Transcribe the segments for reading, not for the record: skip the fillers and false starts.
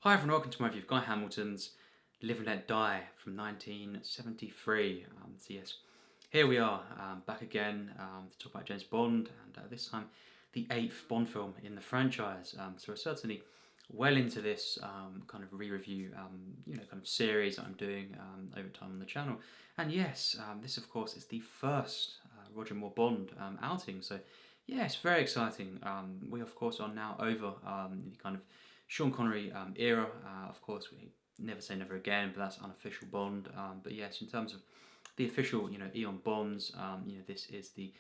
Hi everyone, welcome to my review of Guy Hamilton's Live and Let Die from 1973. So yes, here we are, back again to talk about James Bond, and this time the 8th Bond film in the franchise. So we're certainly well into this kind of re-review, kind of series that I'm doing over time on the channel. And yes, this of course is the first Roger Moore Bond outing. So yeah, it's very exciting. We of course are now over the kind of Sean Connery era. Of course, we never say never again, but that's unofficial Bond. But yes, in terms of the official, Eon Bonds, this is the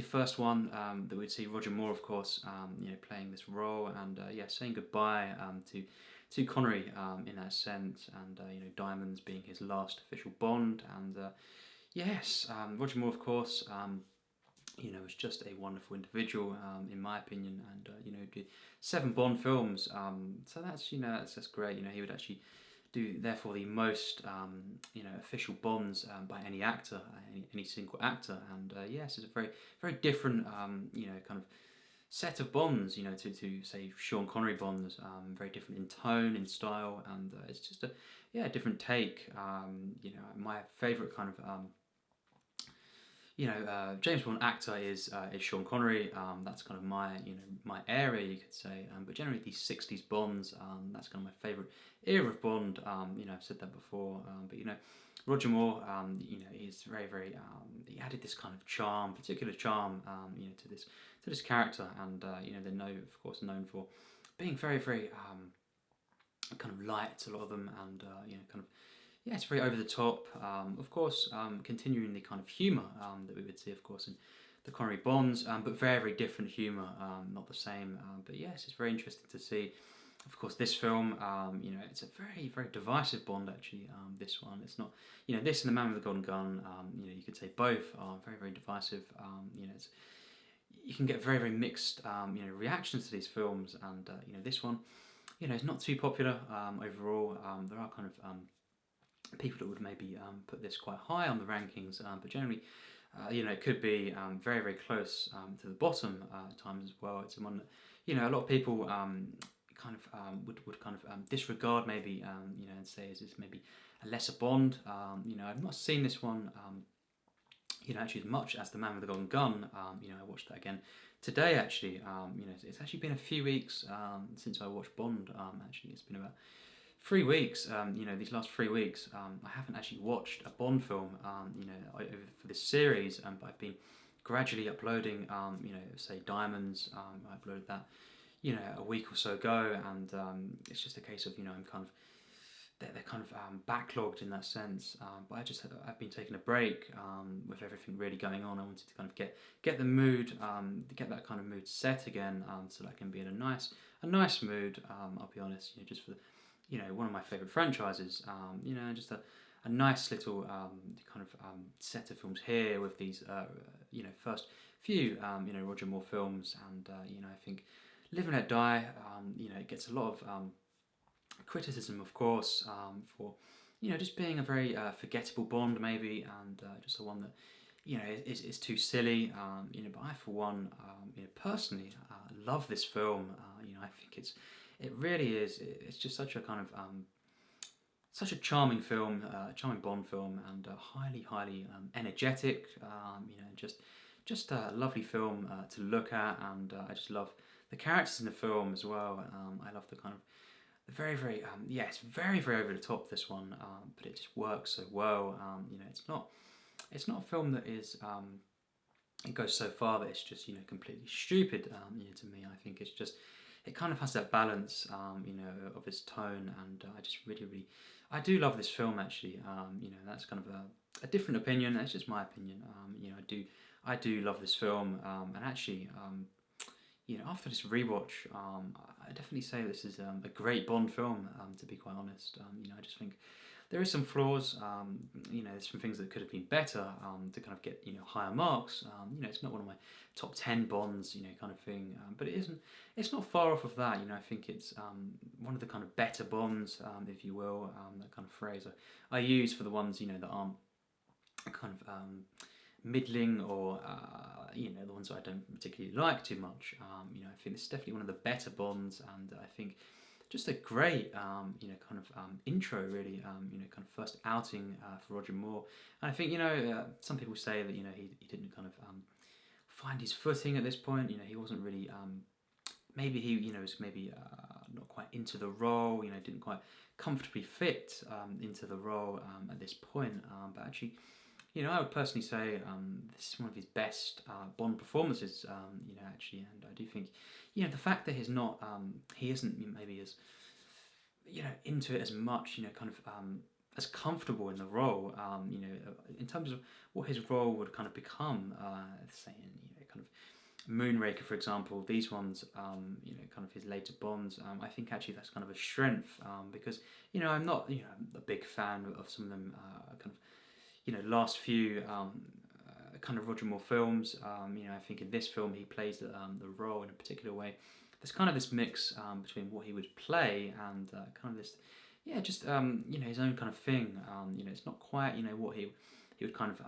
first one that we'd see Roger Moore, of course, playing this role, and saying goodbye to Connery in that sense, and Diamonds being his last official Bond, and Roger Moore, of course. Was just a wonderful individual, in my opinion, and did 7 Bond films. So that's great. He would actually do therefore the most official Bonds by any actor, any single actor, and yes, it's a very very different kind of set of Bonds. To say Sean Connery Bonds, very different in tone, in style, and it's just a different take. My favourite kind of James Bond actor is Sean Connery. That's kind of my area, you could say. But generally, these '60s Bonds, that's kind of my favourite era of Bond. I've said that before. But Roger Moore, he's very very. He added this kind of charm, particular charm, to this character, and they're of course known for being very very kind of light, a lot of them, and kind of. Yeah, it's very over the top. Of course, continuing the kind of humour that we would see, of course, in the Connery Bonds, but very, very different humour, not the same. But yes, it's very interesting to see. Of course, this film, it's a very, very divisive Bond, actually. This one, it's not, this and The Man with the Golden Gun, you could say both are very, very divisive. You can get very, very mixed, reactions to these films, and this one, it's not too popular overall. There are kind of people that would maybe put this quite high on the rankings, but generally, it could be very, very close to the bottom at times as well. It's one that, a lot of people would kind of disregard maybe, and say is this maybe a lesser Bond. I've not seen this one, actually as much as The Man with the Golden Gun. I watched that again today, actually. It's actually been a few weeks since I watched Bond. Actually, it's been about 3 weeks, these last 3 weeks, I haven't actually watched a Bond film, for this series, but I've been gradually uploading, say Diamonds. I uploaded that, a week or so ago, and it's just a case of, I'm kind of, they're kind of backlogged in that sense, but I've been taking a break with everything really going on. I wanted to kind of get the mood, get that kind of mood set again, so that I can be in a nice mood. I'll be honest, just for one of my favourite franchises, just a nice little kind of set of films here with these, first few, Roger Moore films, and, I think Live and Let Die, it gets a lot of criticism, of course, for, just being a very forgettable Bond, maybe, and just the one that, is too silly, but I, for one, personally, love this film. I think it really is. It's just such a kind of such a charming film, charming Bond film, and highly, highly energetic. Just a lovely film to look at, and I just love the characters in the film as well. I love the kind of the very, very it's very, very over the top, this one, but it just works so well. It's not a film that is. It goes so far that it's just completely stupid. To me, I think it's just. It kind of has that balance, of its tone, and I just really, really, I do love this film, actually. That's kind of a different opinion. That's just my opinion. I do love this film, and actually, after this rewatch, I definitely say this is a great Bond film. To be quite honest, I just think there is some flaws. There's some things that could have been better to kind of get higher marks. It's not one of my top 10 Bonds, kind of thing. But it isn't. It's not far off of that. I think it's one of the kind of better Bonds, if you will. That kind of phrase I use for the ones that aren't kind of middling, or the ones that I don't particularly like too much. I think it's definitely one of the better Bonds, and I think just a great, kind of intro, really, kind of first outing for Roger Moore. And I think, some people say that, he didn't kind of find his footing at this point. He wasn't really, maybe he, was maybe not quite into the role, didn't quite comfortably fit into the role at this point. But actually, I would personally say this is one of his best Bond performances, actually, and I do think, the fact that he isn't maybe as, into it as much, kind of as comfortable in the role, in terms of what his role would kind of become, say, in, kind of Moonraker, for example, these ones, kind of his later Bonds, I think actually that's kind of a strength, because, I'm not, a big fan of some of them, kind of, last few kind of Roger Moore films. I think in this film he plays the role in a particular way. There's kind of this mix between what he would play and kind of this, just his own kind of thing. It's not quite what he would kind of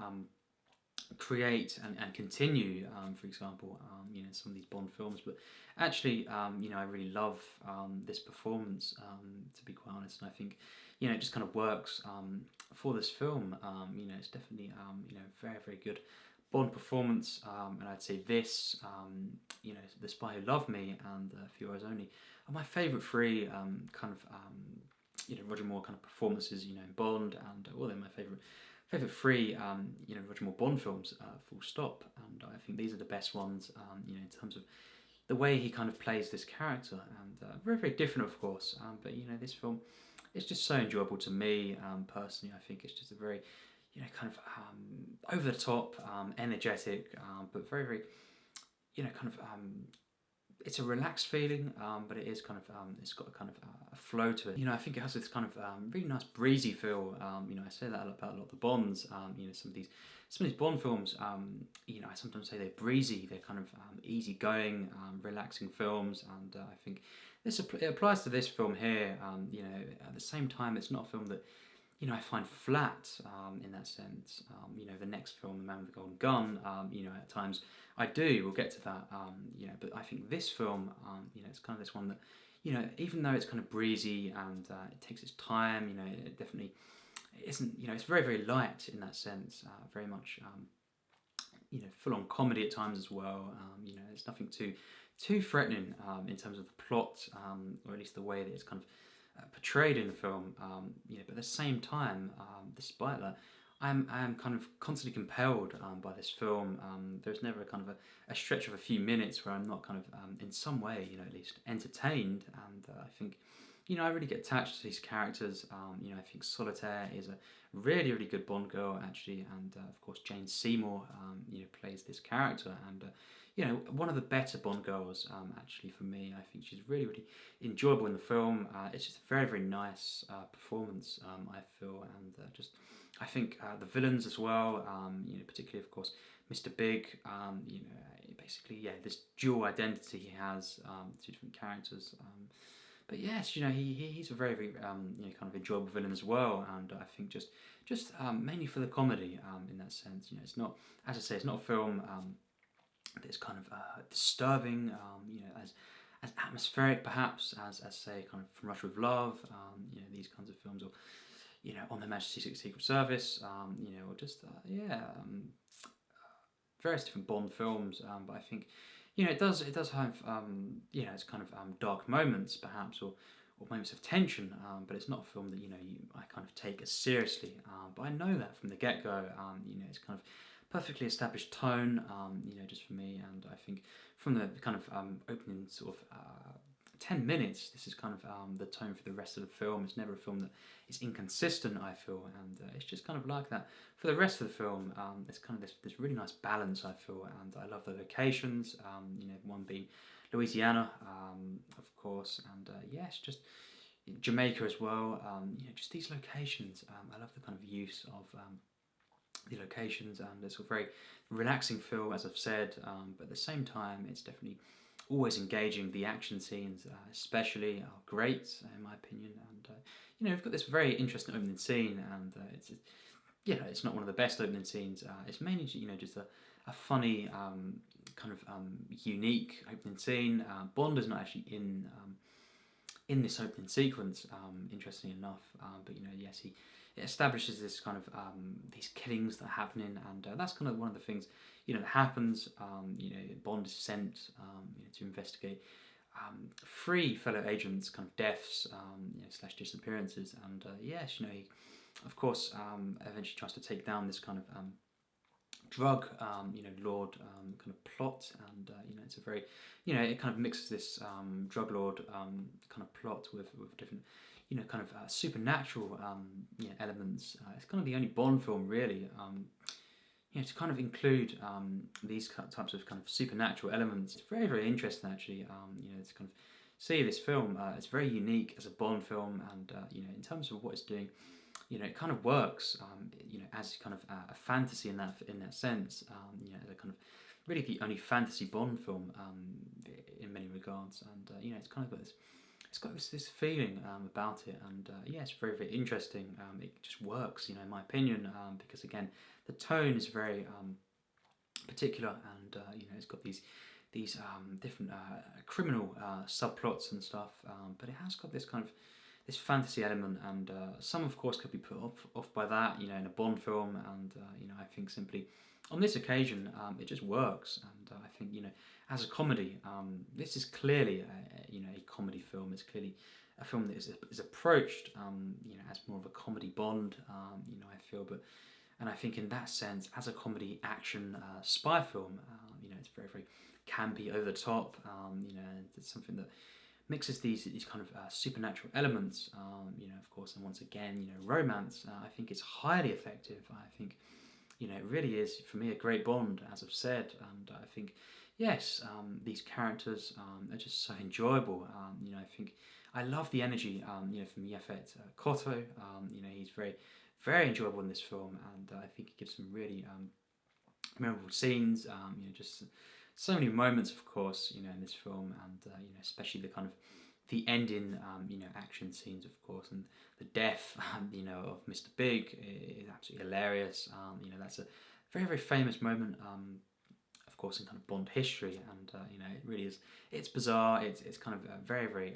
create and continue. For example, some of these Bond films, but actually, I really love this performance. To be quite honest, and I think it just kind of works for this film. It's definitely very, very good Bond performance, and I'd say this, The Spy Who Loved Me and A Few Hours Only are my favourite three kind of Roger Moore kind of performances, in Bond, and well, they're my favourite three Roger Moore Bond films, full stop. And I think these are the best ones, in terms of the way he kind of plays this character, and very, very different, of course. But this film, it's just so enjoyable to me personally. I think it's just a very, kind of over the top, energetic, but very, very, kind of. It's a relaxed feeling, but it is kind of. It's got a kind of a flow to it. I think it has this kind of really nice breezy feel. I say that about a lot of the Bonds. Some of these Bond films. I sometimes say they're breezy. They're kind of easygoing, relaxing films, and I think it applies to this film here. At the same time, it's not a film that I find flat in that sense. The next film, The Man with the Golden Gun, at times I do. We'll get to that. But I think this film, it's kind of this one that, even though it's kind of breezy and it takes its time, it definitely isn't. It's very, very light in that sense. Very much, full on comedy at times as well. It's nothing too threatening in terms of the plot, or at least the way that it's kind of portrayed in the film, but at the same time, despite that, I am kind of constantly compelled by this film. There's never kind of a stretch of a few minutes where I'm not kind of in some way, at least entertained, and I think, I really get attached to these characters. I think Solitaire is a really, really good Bond girl, actually, and of course Jane Seymour, plays this character, and one of the better Bond girls, actually, for me. I think she's really, really enjoyable in the film. It's just a very, very nice performance, I feel, and I think the villains as well, particularly, of course, Mr. Big, basically, this dual identity he has, two different characters. But yes, he's a very, very, kind of enjoyable villain as well, and I think just mainly for the comedy, in that sense. It's not, as I say, it's not a film that's kind of disturbing, as atmospheric perhaps as say kind of From Russia with Love, these kinds of films, or On Her Majesty's Secret Service, or just various different Bond films. But I think it does have it's kind of dark moments perhaps, or moments of tension, but it's not a film that I kind of take as seriously. But I know that from the get-go. It's kind of perfectly established tone, just for me, and I think from the kind of opening sort of 10 minutes, this is kind of the tone for the rest of the film. It's never a film that is inconsistent, I feel, and it's just kind of like that for the rest of the film. There's kind of this really nice balance, I feel, and I love the locations, one being Louisiana, of course, and yes, just Jamaica as well. Just these locations. I love the kind of use of the locations, and it's a very relaxing feel, as I've said, but at the same time it's definitely always engaging. The action scenes especially are great, in my opinion, and we've got this very interesting opening scene, and it's not one of the best opening scenes. It's mainly just a funny kind of unique opening scene. Bond is not actually in in this opening sequence, interestingly enough. But yes, it establishes this kind of these killings that are happening, and that's kind of one of the things that happens. Bond is sent to investigate three fellow agents' kind of deaths slash disappearances, and yes, he of course eventually tries to take down this kind of drug lord kind of plot, and it's a very it kind of mixes this drug lord kind of plot with different kind of supernatural elements. It's kind of the only Bond film really to kind of include these types of kind of supernatural elements. It's very, very interesting actually. To kind of see this film. It's very unique as a Bond film, and in terms of what it's doing, it kind of works. As kind of a fantasy in that sense. The kind of really the only fantasy Bond film in many regards, and it's kind of got this. It's got this feeling about it, and it's very, very interesting. It just works, in my opinion, because again, the tone is very particular, and it's got these different criminal subplots and stuff, but it has got this kind of this fantasy element, and some of course could be put off by that, in a Bond film, and I think simply on this occasion it just works, and I think as a comedy, this is clearly a comedy film. It's clearly a film that is approached as more of a comedy Bond, I feel, and I think in that sense, as a comedy action spy film, it's very, very campy, over the top, it's something that mixes these kind of supernatural elements, of course, and once again, romance. I think it's highly effective. I think, it really is, for me, a great Bond, as I've said, and I think, yes, these characters are just so enjoyable. I think I love the energy, from Yaphet Kotto. He's very, very enjoyable in this film, and I think it gives some really memorable scenes. Just so many moments, of course, in this film, and especially the kind of the ending, action scenes, of course, and the death, of Mr. Big is absolutely hilarious. That's a very, very famous moment, of course, in kind of Bond history, and it really is. It's bizarre. It's kind of very, very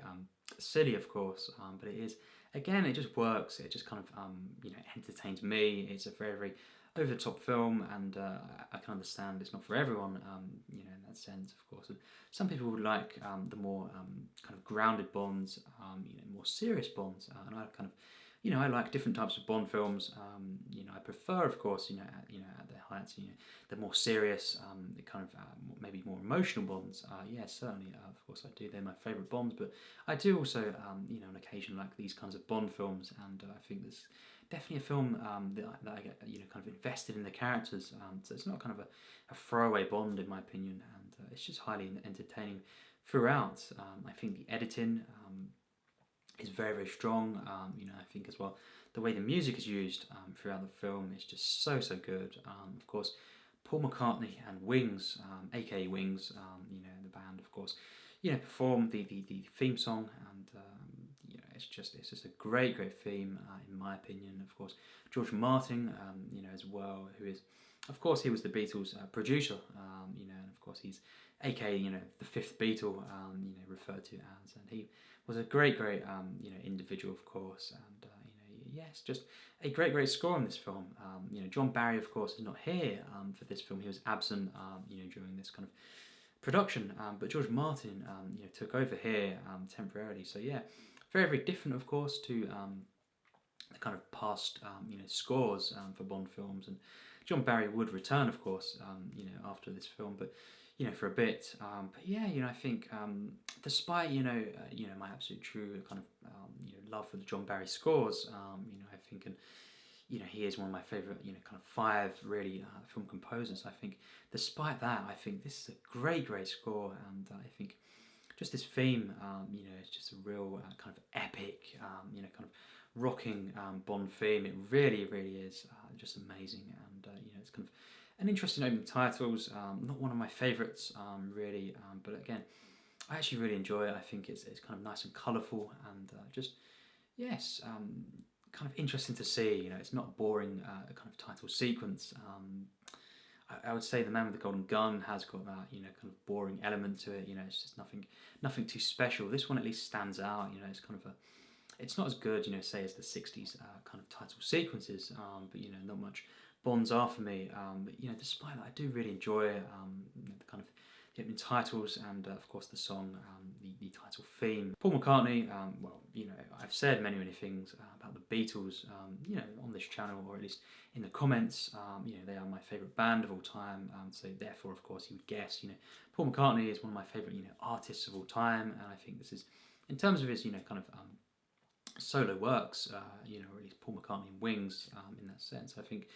silly, of course, but it is. Again, it just works. It just kind of entertains me. It's a very, very over the top film, and I can understand it's not for everyone, in that sense, of course. And some people would like the more kind of grounded Bonds, more serious Bonds, and I kind of, I like different types of Bond films. I prefer, of course, at their heights, the more serious, the kind of maybe more emotional Bonds. Certainly, of course, I do. They're my favourite Bonds, but I do also, on occasion, like these kinds of Bond films, and I think there's definitely a film that I get, kind of invested in the characters. So it's not kind of a throwaway Bond, in my opinion, and it's just highly entertaining throughout. I think the editing is very, very strong. I think as well the way the music is used throughout the film is just so good. Of course, Paul McCartney and Wings, aka Wings, the band, of course, performed the theme song, and it's just a great theme, in my opinion. Of course, George Martin, as well, who is, of course, he was the Beatles producer, and of course he's aka the fifth Beatle, referred to as, and he was a great individual, of course, and yes, just a great score in this film. John Barry, of course, is not here for this film. He was absent, during this kind of production, but George Martin, took over here temporarily. So yeah, very different, of course, to the kind of past, scores for Bond films. And John Barry would return, of course, after this film, but for a bit. But yeah, I think despite my absolute true kind of love for the John Barry scores, I think, and he is one of my favourite kind of five really film composers. I think despite that, I think this is a great score, and I think just this theme, it's just a real kind of epic, kind of rocking Bond theme. It really is just amazing, and it's kind of an interesting opening titles. Not one of my favourites, really, but again, I actually really enjoy it. I think it's kind of nice and colourful, and just yes, kind of interesting to see. It's not a boring kind of title sequence. I would say The Man with the Golden Gun has got that, you know, kind of boring element to it. You know, it's just nothing too special. This one at least stands out. You know, it's kind of a, it's not as good, you know, say as the '60s kind of title sequences, but you know, not much bonds are for me. But you know, despite that, I do really enjoy the kind of the opening titles and of course the song, the title theme. Paul McCartney, well, you know, I've said many things about the Beatles, you know, on this channel, or at least in the comments. You know, they are my favourite band of all time, so therefore, of course, you would guess, you know, Paul McCartney is one of my favourite, you know, artists of all time, and I think this is, in terms of his, you know, kind of solo works, you know, or at least Paul McCartney and Wings, in that sense, I think,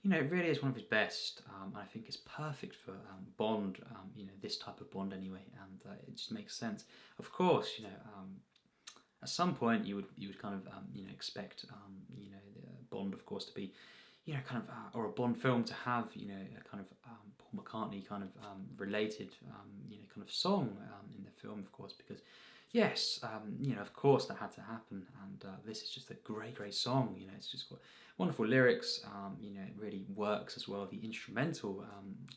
you know, it really is one of his best, and I think it's perfect for Bond, you know, this type of Bond anyway, and it just makes sense. Of course, you know, at some point you would kind of you know, expect you know, the Bond, of course, to be, you know, kind of or a Bond film to have, you know, a kind of Paul McCartney kind of related you know, kind of song in the film, of course, because yes, you know, of course that had to happen, and this is just a great song. You know, it's just got wonderful lyrics. You know, it really works as well. The instrumental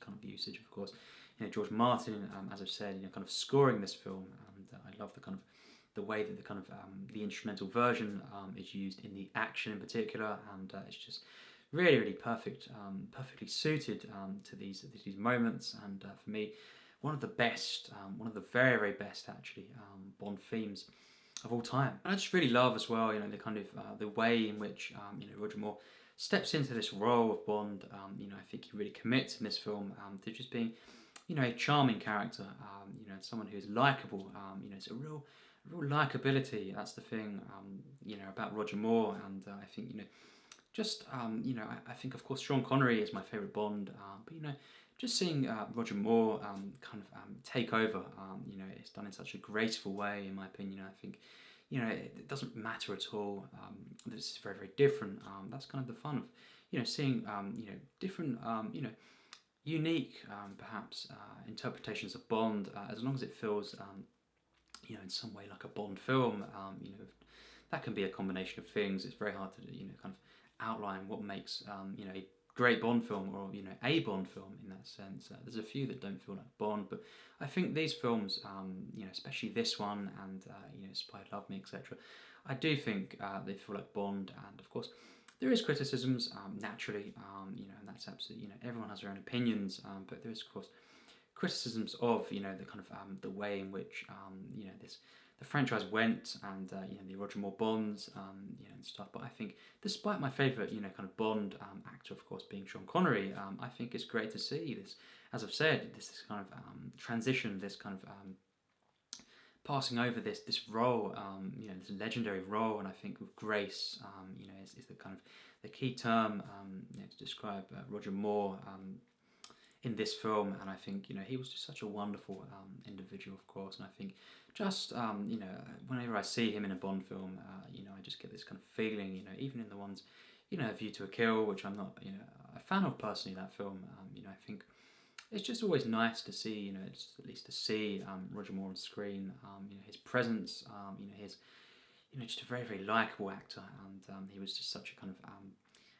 kind of usage, of course. You know, George Martin, as I've said, you know, kind of scoring this film, and I love the kind of the way that the kind of the instrumental version is used in the action in particular, and it's just really perfect, perfectly suited to these moments, and for me, one of the best, one of the very best actually, Bond themes of all time. And I just really love as well, you know, the kind of the way in which you know, Roger Moore steps into this role of Bond. You know, I think he really commits in this film to just being, you know, a charming character. You know, someone who is likable. You know, it's a real likability. That's the thing. You know, about Roger Moore, and I think, you know, just you know, I think of course Sean Connery is my favourite Bond, but you know, just seeing Roger Moore kind of take over, you know, it's done in such a graceful way, in my opinion. I think, you know, it doesn't matter at all. This is very different. That's kind of the fun of, you know, seeing you know, different you know, unique perhaps interpretations of Bond, as long as it feels you know, in some way like a Bond film. You know, that can be a combination of things. It's very hard to, you know, kind of outline what makes you know, a great Bond film, or you know, a Bond film in that sense. There's a few that don't feel like Bond, but I think these films, you know, especially this one and you know, Spy Who Loved Me, etc., I do think they feel like Bond. And of course, there is criticisms naturally, you know, and that's absolutely, you know, everyone has their own opinions, but there is of course criticisms of, you know, the kind of the way in which you know, the franchise went, and you know, the Roger Moore Bonds, you know, and stuff. But I think, despite my favourite, you know, kind of Bond actor, of course, being Sean Connery, I think it's great to see this, as I've said, this kind of transition, this kind of passing over this role, you know, this legendary role, and I think with grace, you know, is the kind of the key term, you know, to describe Roger Moore in this film. And I think, you know, he was just such a wonderful individual, of course, and I think just you know, whenever I see him in a Bond film, you know, I just get this kind of feeling, you know, even in the ones, you know, View to a Kill, which I'm not, you know, a fan of personally, that film, you know, I think it's just always nice to see, you know, it's at least to see Roger Moore on screen, you know, his presence, you know, his, you know, just a very likable actor, and he was just such a kind of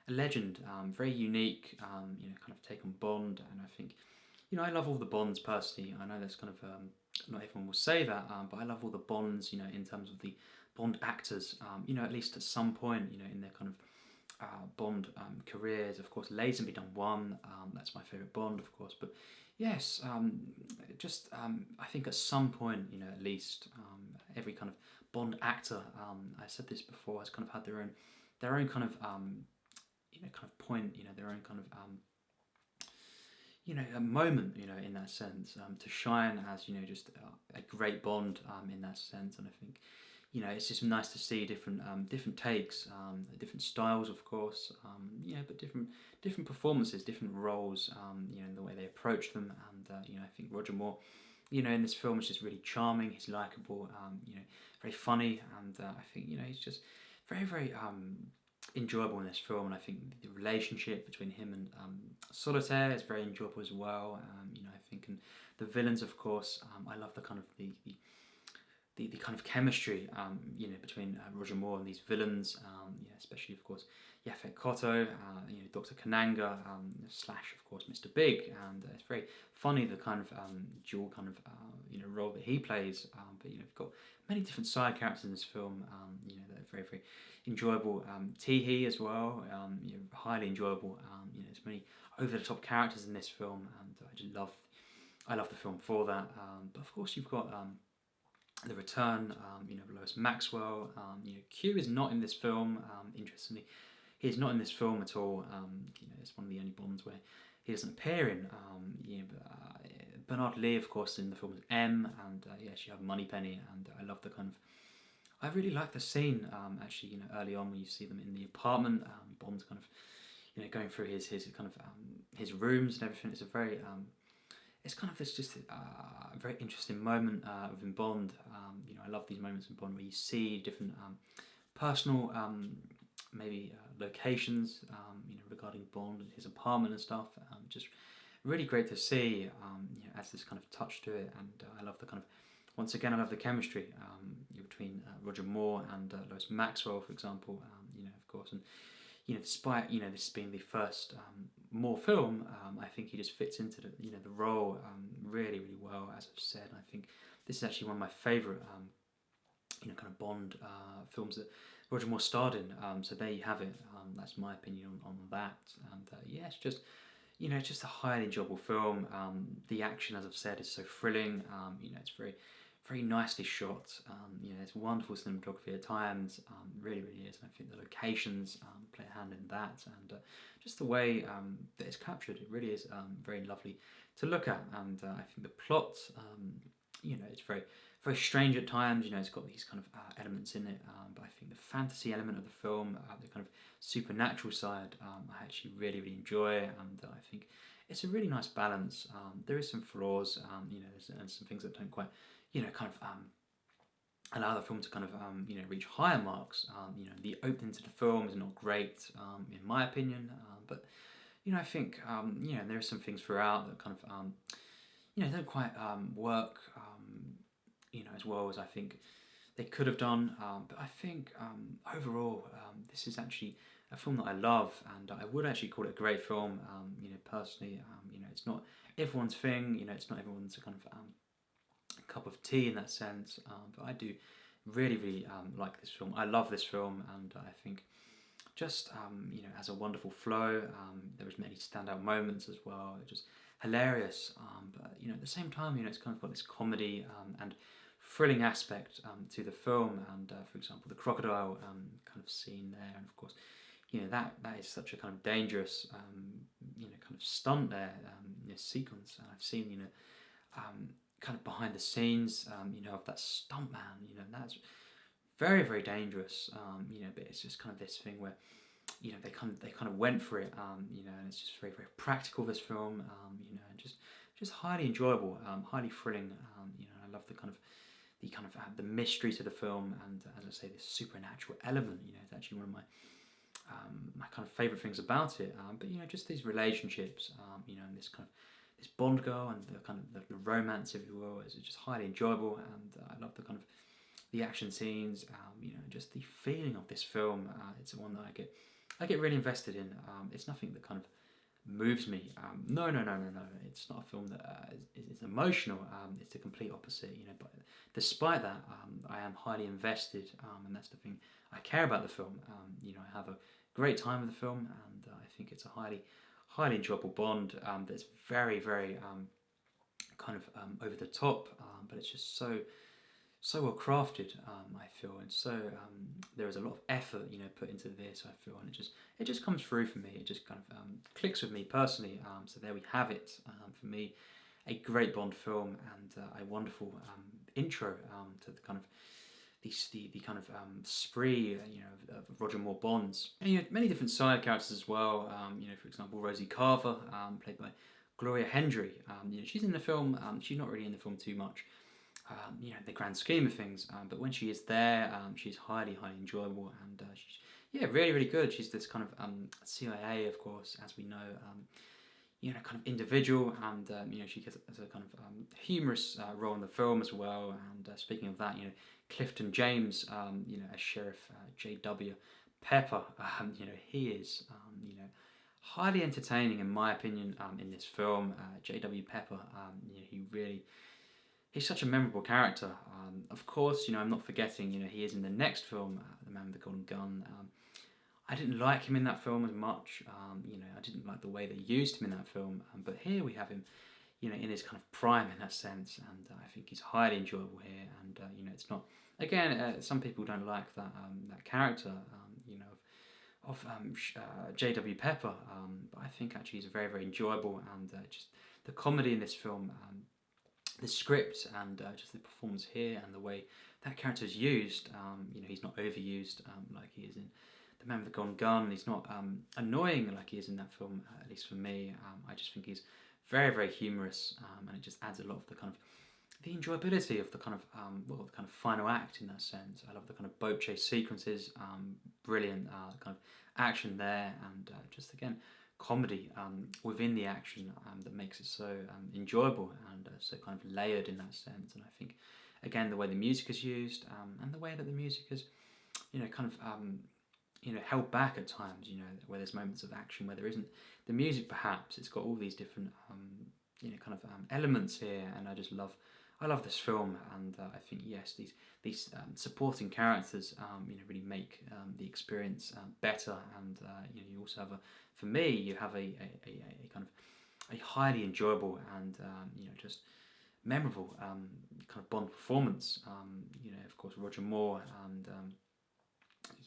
a legend, very unique, you know, kind of take on Bond. And I think, you know, I love all the Bonds personally. I know that's kind of not everyone will say that, but I love all the Bonds, you know, in terms of the Bond actors, you know, at least at some point, you know, in their kind of Bond careers. Of course, Lazenby done one, that's my favourite Bond, of course, but yes, just I think at some point, you know, at least every kind of Bond actor, I said this before, has kind of had their own kind of you know, kind of point, you know, their own kind of you know, a moment, you know, in that sense, to shine as, you know, just a great Bond in that sense. And I think, you know, it's just nice to see different different takes, different styles, of course, yeah, but different performances, different roles, you know, in the way they approach them. And you know, I think Roger Moore, you know, in this film is just really charming. He's likable, you know, very funny, and I think, you know, he's just very enjoyable in this film. And I think the relationship between him and Solitaire is very enjoyable as well. You know, I think, and the villains, of course, I love the kind of the the kind of chemistry, between Roger Moore and these villains, especially of course Yaphet Kotto, Dr. Kananga, slash of course Mr. Big, and it's very funny the kind of dual kind of role that he plays. But you've got many different side characters in this film. That are very very enjoyable. Teehee as well, highly enjoyable. There's many over the top characters in this film, and I love the film for that. But of course you've got the return, Lois Maxwell. Q is not in this film. Interestingly, he's not in this film at all. It's one of the only Bonds where he doesn't appear in. Bernard Lee, of course, in the film is M, and yes, you have Moneypenny, and I love the kind of. I really like the scene. Actually, early on when you see them in the apartment, Bond's kind of, going through his kind of his rooms and everything. It's a very it's kind of just a very interesting moment within Bond. I love these moments in Bond where you see different personal, maybe locations, regarding Bond and his apartment and stuff. Just really great to see, adds this kind of touch to it, and I love the kind of, once again, I love the chemistry between Roger Moore and Lois Maxwell, for example. Of course, and despite this being the first Moore film, I think he just fits into the role really really well. As I've said, I think this is actually one of my favourite kind of Bond films that Roger Moore starred in. So there you have it. That's my opinion on that. And it's just it's just a highly enjoyable film. The action, as I've said, is so thrilling. It's very very nicely shot. It's wonderful cinematography at times. Really, really is. And I think the locations play a hand in that, and just the way that it's captured, it really is very lovely to look at. And I think the plot, it's very very strange at times. It's got these kind of elements in it, but I think the fantasy element of the film, the kind of supernatural side, I actually really really enjoy, and I think it's a really nice balance. There is some flaws, and some things that don't quite kind of allow the film to kind of reach higher marks. The opening to the film is not great, in my opinion, but I think there are some things throughout that kind of don't quite work as well as I think they could have done. But I think overall this is actually a film that I love, and I would actually call it a great film. Personally, it's not everyone's thing. It's not everyone's kind of cup of tea in that sense, but I do really really like this film. I love this film, and I think just has a wonderful flow. There was many standout moments as well. It's just hilarious, but at the same time it's kind of got this comedy and thrilling aspect to the film. And for example, the crocodile kind of scene there, and of course that is such a kind of dangerous kind of stunt there, sequence. And I've seen kind of behind the scenes, of that stuntman, that's very very dangerous, but it's just kind of this thing where they kind of went for it, and it's just very very practical, this film, and just highly enjoyable, highly thrilling. I love the kind of the mystery to the film, and as I say, this supernatural element. It's actually one of my kind of favourite things about it. But just these relationships, and this kind of this Bond girl, and the kind of the romance, if you will, is just highly enjoyable. And I love the kind of the action scenes, just the feeling of this film. It's the one that I get really invested in. It's nothing that kind of moves me. No. It's not a film that is emotional. It's the complete opposite. But despite that, I am highly invested, and that's the thing I care about the film. I have a great time with the film, and I think it's a highly enjoyable Bond that's very very kind of over the top, but it's just so well crafted, I feel, and so there is a lot of effort put into this, I feel, and it just comes through for me. It just kind of clicks with me personally. So there we have it. For me, a great Bond film, and a wonderful intro to the kind of the kind of spree of Roger Moore Bonds. And many different side characters as well. For example, Rosie Carver, played by Gloria Hendry. She's in the film. She's not really in the film too much, the grand scheme of things. But when she is there, she's highly enjoyable, and she's really really good. She's this kind of CIA, of course, as we know. kind of individual, and she gets a kind of humorous role in the film as well. And speaking of that, Clifton James, as Sheriff J.W. Pepper, he is, highly entertaining in my opinion in this film. J.W. Pepper, he's such a memorable character. Of course, I'm not forgetting, he is in the next film, The Man with the Golden Gun. I didn't like him in that film as much. I didn't like the way they used him in that film. But here we have him, in his kind of prime in that sense, and I think he's highly enjoyable here. And it's not, again, some people don't like that character, of J.W. Pepper, but I think actually he's very, very enjoyable, and just the comedy in this film, the script, and just the performance here, and the way that character is used. He's not overused like he is in The Man with the Golden Gun. He's not annoying like he is in that film, at least for me. I just think he's very, very humorous, and it just adds a lot of the kind of the enjoyability of the kind of the kind of final act in that sense. I love the kind of boat chase sequences, brilliant kind of action there, and just again comedy within the action that makes it so enjoyable and so kind of layered in that sense. And I think again the way the music is used, and the way that the music is kind of held back at times, where there's moments of action where there isn't the music, perhaps it's got all these different kind of elements here, and I love this film, and I think yes, these supporting characters really make the experience better, and you also have for me you have a kind of a highly enjoyable and just memorable kind of Bond performance. Of course Roger Moore, and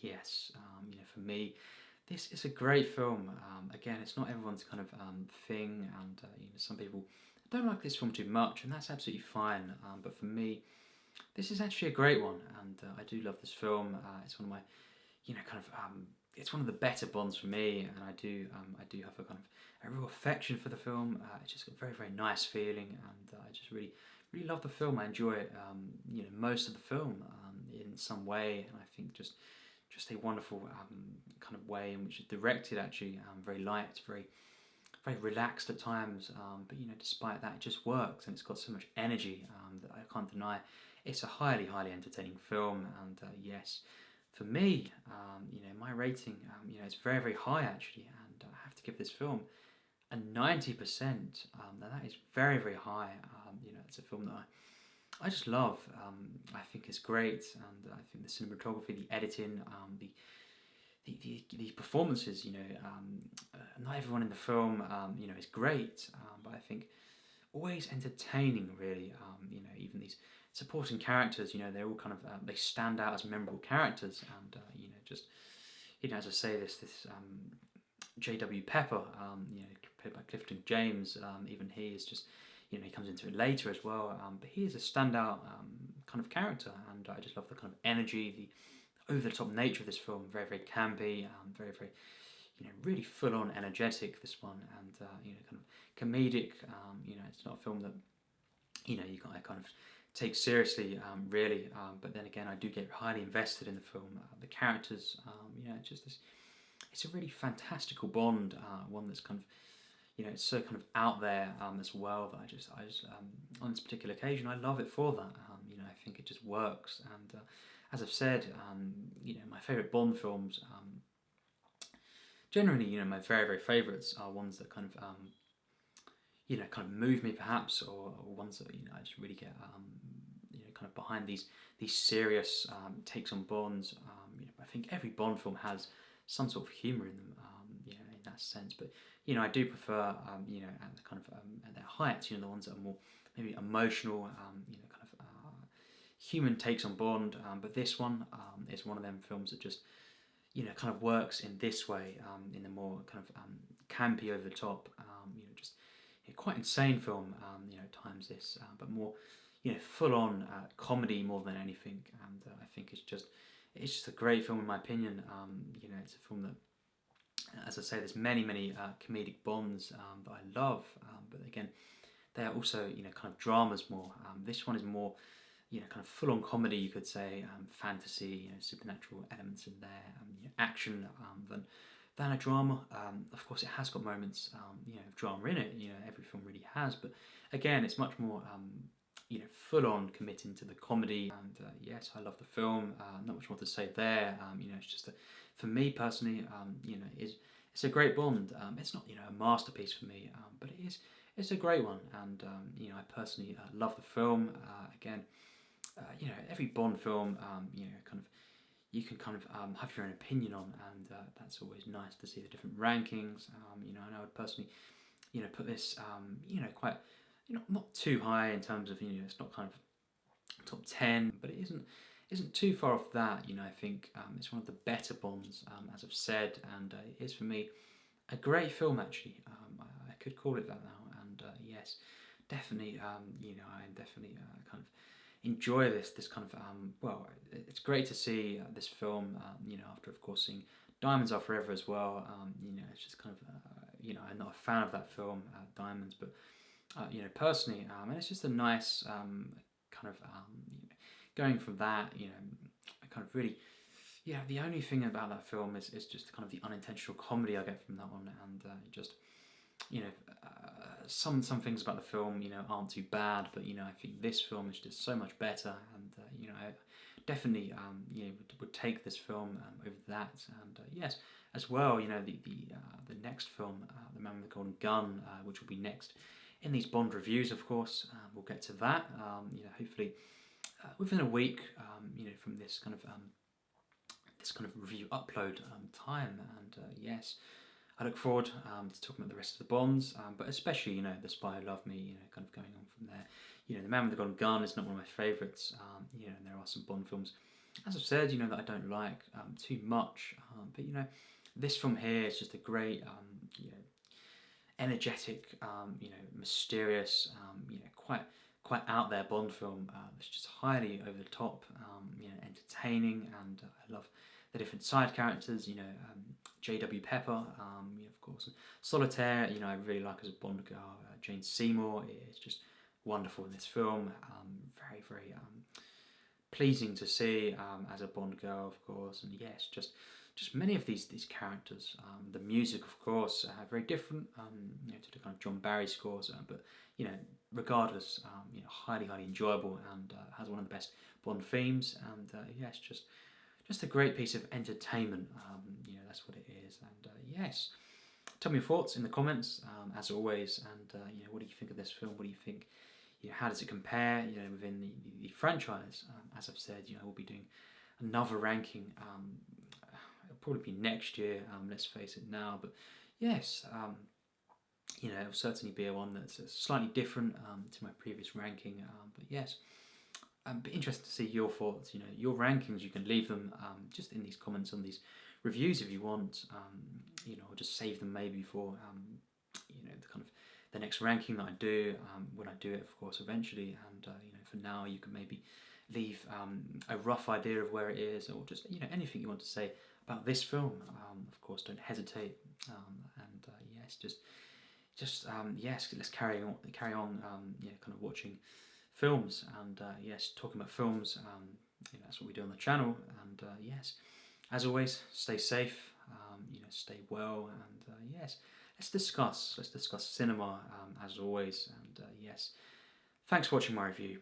yes, for me this is a great film. Again, it's not everyone's kind of thing, and some people don't like this film too much, and that's absolutely fine. But for me, this is actually a great one, and I do love this film. It's one of my, it's one of the better Bonds for me, and I do have a kind of a real affection for the film. It's just got a very, very nice feeling, and I just really, really love the film. I enjoy it, most of the film in some way, and I think just a wonderful kind of way in which it's directed. Actually, very light, very relaxed at times, but despite that, it just works, and it's got so much energy that I can't deny. It's a highly, highly entertaining film, and yes, for me, my rating, it's very, very high actually, and I have to give this film a 90%. Now that is very, very high. It's a film that I just love. I think it's great, and I think the cinematography, the editing, the performances, not everyone in the film, is great, but I think always entertaining, really. Even these supporting characters, they're all kind of, they stand out as memorable characters, and, as I say, this J.W. Pepper, played by Clifton James, even he is just, he comes into it later as well, but he is a standout kind of character, and I just love the kind of energy, the over-the-top nature of this film. Very, very campy, very, very, really full-on energetic, this one, and kind of comedic. It's not a film that you got to kind of take seriously, really, but then again, I do get highly invested in the film. The characters, it's just this, it's a really fantastical Bond, one that's kind of, it's so kind of out there as well, that I just on this particular occasion, I love it for that. I think it just works, and as I've said, my favourite Bond films, generally, my very, very favourites are ones that kind of, kind of move me perhaps, or ones that, I just really get, kind of behind these serious takes on Bonds. I think every Bond film has some sort of humour in them, in that sense, but, I do prefer, at the kind of, at their heights, the ones that are more maybe emotional, kind of, human takes on Bond, but this one is one of them films that just kind of works in this way, in the more kind of campy, over the top, just quite insane film, at times this, but more full on comedy more than anything, and I think it's just a great film in my opinion. It's a film that, as I say, there's many comedic Bonds that I love, but again they are also kind of dramas more. This one is more kind of full-on comedy, you could say, fantasy, supernatural elements in there, action than a drama. Of course, it has got moments, of drama in it. Every film really has, but again, it's much more, full on committing to the comedy. And yes, I love the film. Not much more to say there. It's just that for me personally, it's a great Bond. It's not a masterpiece for me, but it is. It's a great one, and I personally love the film. Again, every Bond film, kind of you can kind of have your own opinion on, and that's always nice to see the different rankings. And I would personally, put this, quite, not too high in terms of, it's not kind of top 10, but it isn't too far off that. I think it's one of the better Bonds, as I've said, and it is for me a great film actually. I could call it that now, and yes, definitely, I definitely kind of enjoy this kind of it's great to see this film after of course seeing Diamonds Are Forever as well. It's just kind of I'm not a fan of that film, Diamonds, but personally, and it's just a nice kind of going from that, I kind of really, the only thing about that film is just kind of the unintentional comedy I get from that one, and just some things about the film aren't too bad, but I think this film is just so much better, and I definitely would take this film over that. And yes, as well, the next film, The Man with the Golden Gun, which will be next in these Bond reviews, of course, we'll get to that hopefully within a week from this kind of review upload time. And yes, I look forward to talking about the rest of the Bonds, but especially, The Spy Who Loved Me, kind of going on from there. The Man with the Golden Gun is not one of my favourites, and there are some Bond films, as I've said, that I don't like too much, but, this film here is just a great, energetic, mysterious, quite out there Bond film. It's just highly over the top, entertaining, and I love the different side characters. J.W. Pepper, of course, Solitaire. I really like as a Bond girl. Jane Seymour is just wonderful in this film. Very, very pleasing to see as a Bond girl, of course. And yes, just many of these characters. The music, of course, very different to the kind of John Barry scores, but regardless, highly enjoyable, and has one of the best Bond themes. And yes, just a great piece of entertainment. That's what it is. And yes, tell me your thoughts in the comments, as always. And what do you think of this film? What do you think? How does it compare? Within the franchise. As I've said, we'll be doing another ranking. It'll probably be next year. Let's face it now. But yes, it'll certainly be one that's slightly different to my previous ranking. But yes. Be interested to see your thoughts. Your rankings. You can leave them just in these comments on these reviews if you want. Or just save them maybe for the kind of the next ranking that I do when I do it, of course, eventually. And for now, you can maybe leave a rough idea of where it is, or just anything you want to say about this film. Of course, don't hesitate. And yes, yes, let's carry on. Kind of watching films, and yes, talking about films. That's what we do on the channel. And yes, as always, stay safe. Stay well, and yes, let's discuss cinema as always. And yes, thanks for watching my review.